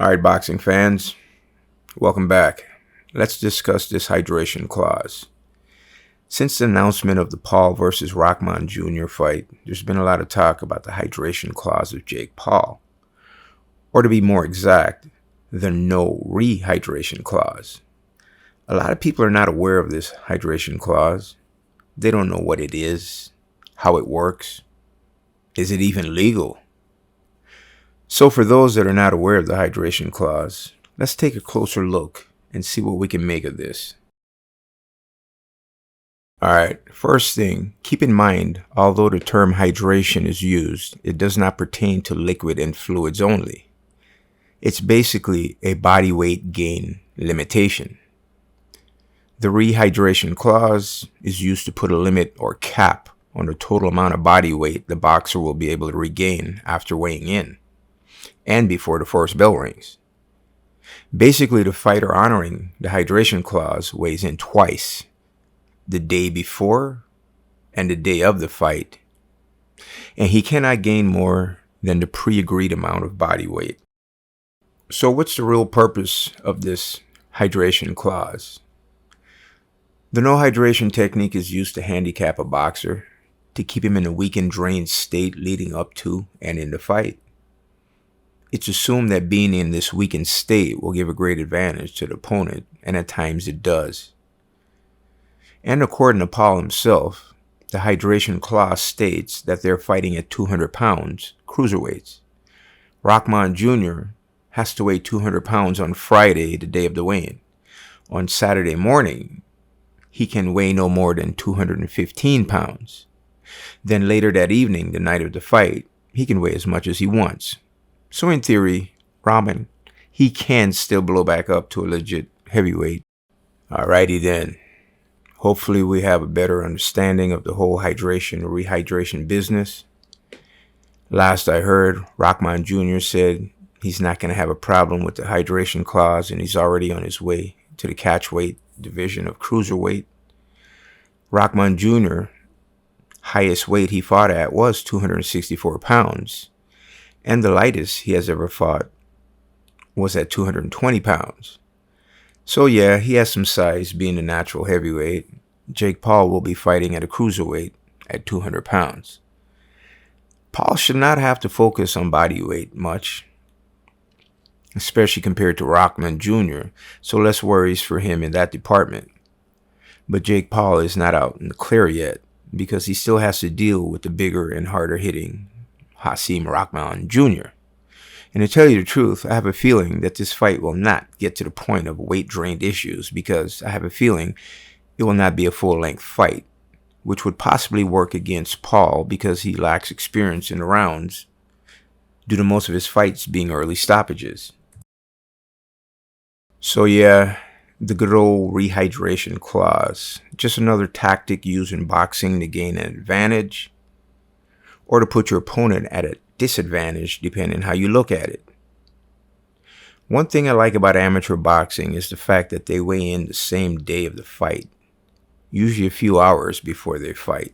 All right, boxing fans, welcome back. Let's discuss this hydration clause. Since the announcement of the Paul versus Rahman Jr. fight, there's been a lot of talk about the hydration clause of Jake Paul. Or to be more exact, the no rehydration clause. A lot of people are not aware of this hydration clause. They don't know what it is, how it works. Is it even legal? So for those that are not aware of the hydration clause, let's take a closer look and see what we can make of this. Alright, first thing, keep in mind, although the term hydration is used, it does not pertain to liquid and fluids only. It's basically a body weight gain limitation. The rehydration clause is used to put a limit or cap on the total amount of body weight the boxer will be able to regain after weighing in, and before the first bell rings. Basically, the fighter honoring the hydration clause weighs in twice, the day before and the day of the fight, and he cannot gain more than the pre-agreed amount of body weight. So what's the real purpose of this hydration clause? The no hydration technique is used to handicap a boxer, to keep him in a weak and drained state leading up to and in the fight. It's assumed that being in this weakened state will give a great advantage to the opponent, and at times it does. And according to Paul himself, the hydration clause states that they're fighting at 200 pounds, cruiserweights. Rahman Jr. has to weigh 200 pounds on Friday, the day of the weigh-in. On Saturday morning, he can weigh no more than 215 pounds. Then later that evening, the night of the fight, he can weigh as much as he wants. So in theory, Rahman, he can still blow back up to a legit heavyweight. Alrighty then. Hopefully we have a better understanding of the whole hydration or rehydration business. Last I heard, Rahman Jr. said he's not going to have a problem with the hydration clause, and he's already on his way to the catchweight division of cruiserweight. Rahman Jr., highest weight he fought at was 264 pounds. And the lightest he has ever fought was at 220 pounds. So yeah, he has some size being a natural heavyweight. Jake Paul will be fighting at a cruiserweight at 200 pounds. Paul should not have to focus on body weight much, especially compared to Rahman Jr., so less worries for him in that department. But Jake Paul is not out in the clear yet, because he still has to deal with the bigger and harder hitting Hasim Rahman Jr. And to tell you the truth, I have a feeling that this fight will not get to the point of weight-drained issues, because I have a feeling it will not be a full-length fight, which would possibly work against Paul because he lacks experience in the rounds due to most of his fights being early stoppages. So yeah, the good old rehydration clause, just another tactic used in boxing to gain an advantage, or to put your opponent at a disadvantage depending how you look at it. One thing I like about amateur boxing is the fact that they weigh in the same day of the fight, usually a few hours before they fight.